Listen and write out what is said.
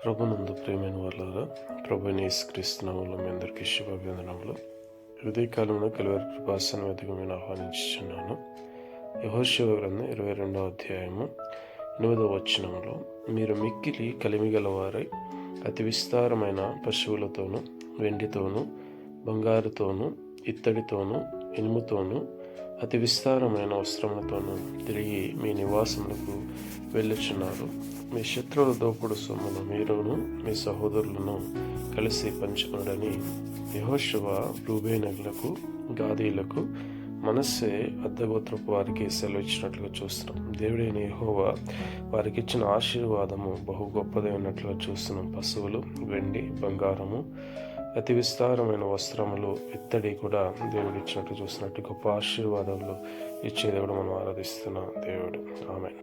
ప్రభునందు ప్రియమైన వాళ్ళారా, ప్రభువైన యేసుక్రీస్తు నామములో మీ అందరికీ శుభాభివందనములు. ఉదయకాలంలో కలువరి కృపాసన వేదికగా నేను ఆహ్వానించుచున్నాను. యెహోషువ గ్రంథం 22వ అధ్యాయము 8వ వచనంలో, మీరు మిక్కిలి కలిమిగలవారై అతి విస్తారమైన పశువులతోనూ వెండితోనూ బంగారుతోనూ ఇత్తడితోనూ ఇనుముతోనూ అతి విస్తారమైన వస్త్రములతోనూ తిరిగి మీ నివాసములకు వెళ్ళుచున్నారు. మీ శత్రువుల దోపుడు సొమ్మును మీరును మీ సహోదరులను కలిసి పంచుకొనుడని యెహోషువ రూబేనీయులకు గాదీయులకు మనస్సే అర్థగోత్రపు వారికి సెలవిచ్చినట్లుగా చూస్తున్నాం. దేవుడైన యెహోవా వారికి ఇచ్చిన ఆశీర్వాదము బహు గొప్పదై ఉన్నట్లుగా చూస్తున్నాం. పశువులు, వెండి, బంగారము, అతి విస్తారమైన వస్త్రములు, ఇత్తడి కూడా దేవుడు ఇచ్చినట్టు చూస్తున్నట్టు గొప్ప ఆశీర్వాదములు ఇచ్చే దేవుడు మనం ఆరాధిస్తున్న దేవుడు. ఆమేన్.